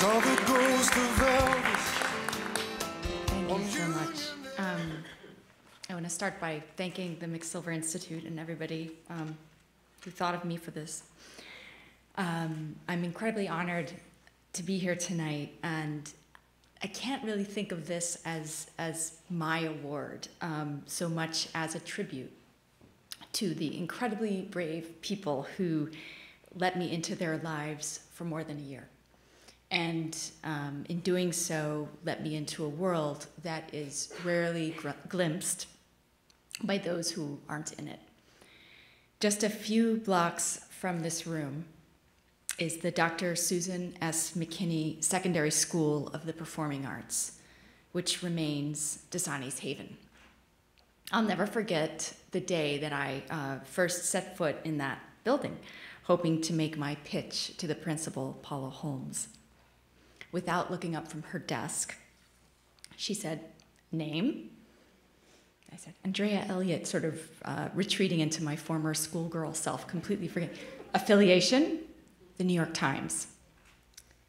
Saw the ghost of Elvis. Thank you so much. I want to start by thanking the McSilver Institute and everybody who thought of me for this. I'm incredibly honored to be here tonight, and I can't really think of this as my award so much as a tribute to the incredibly brave people who let me into their lives for more than a year. And in doing so, let me into a world that is rarely glimpsed by those who aren't in it. Just a few blocks from this room is the Dr. Susan S. McKinney Secondary School of the Performing Arts, which remains Dasani's haven. I'll never forget the day that I first set foot in that building, hoping to make my pitch to the principal, Paula Holmes. Without looking up from her desk, she said, "Name?" I said, "Andrea Elliott," sort of retreating into my former schoolgirl self, completely forgetting. "Affiliation?" "The New York Times."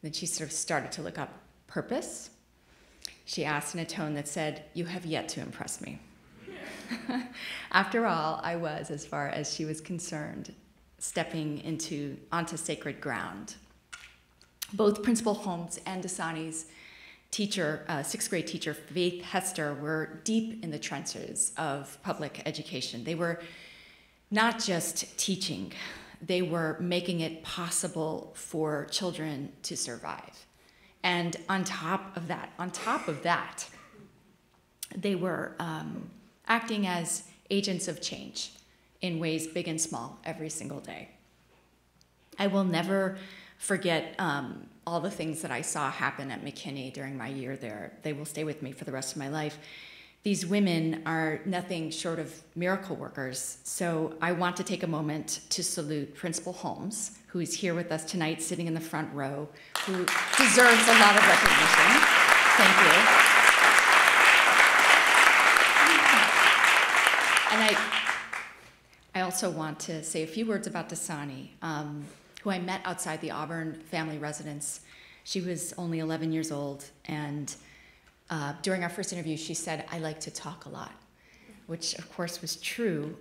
Then she sort of started to look up. "Purpose?" She asked in a tone that said, "You have yet to impress me." After all, I was, as far as she was concerned, stepping onto sacred ground. Both Principal Holmes and Dasani's teacher, sixth grade teacher, Faith Hester, were deep in the trenches of public education. They were not just teaching, they were making it possible for children to survive. And on top of that, they were acting as agents of change in ways big and small every single day. I will never forget all the things that I saw happen at McKinney during my year there. They will stay with me for the rest of my life. These women are nothing short of miracle workers, so I want to take a moment to salute Principal Holmes, who is here with us tonight, sitting in the front row, who deserves a lot of recognition. Thank you. And I also want to say a few words about Dasani, who I met outside the Auburn family residence. She was only 11 years old, and during our first interview, she said, "I like to talk a lot," which of course was true.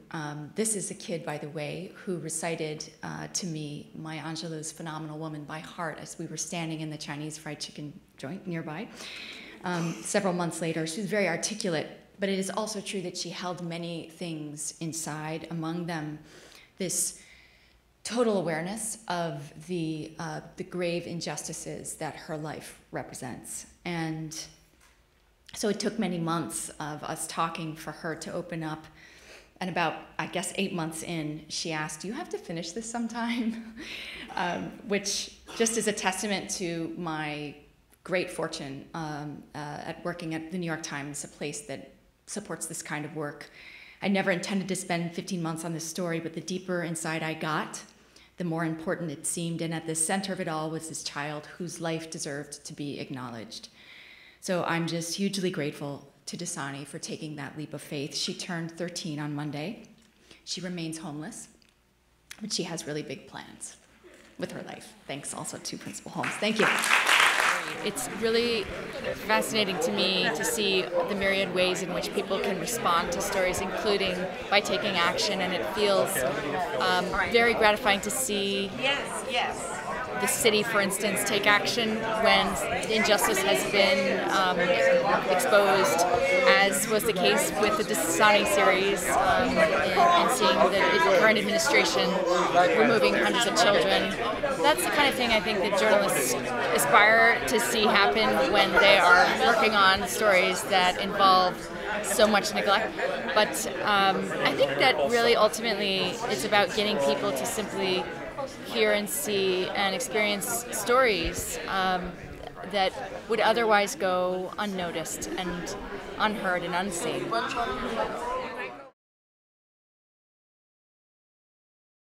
This is a kid, by the way, who recited to me Maya Angelou's Phenomenal Woman by heart as we were standing in the Chinese fried chicken joint nearby. Several months later, she was very articulate, but it is also true that she held many things inside, among them this total awareness of the grave injustices that her life represents. And so it took many months of us talking for her to open up. And about, I guess, 8 months in, she asked, "Do you have to finish this sometime?" Which just is a testament to my great fortune at working at the New York Times, a place that supports this kind of work. I never intended to spend 15 months on this story, but the deeper inside I got, the more important it seemed. And at the center of it all was this child whose life deserved to be acknowledged. So I'm just hugely grateful to Dasani for taking that leap of faith. She turned 13 on Monday. She remains homeless, but she has really big plans with her life. Thanks also to Principal Holmes. Thank you. It's really fascinating to me to see the myriad ways in which people can respond to stories, including by taking action, and it feels very gratifying to see the city, for instance, take action when injustice has been exposed, as was the case with the Dasani series, and seeing the current administration removing hundreds of children. That's the kind of thing I think that journalists aspire to see happen when they are working on stories that involve so much neglect. But I think that really ultimately it's about getting people to simply hear and see and experience stories that would otherwise go unnoticed and unheard and unseen.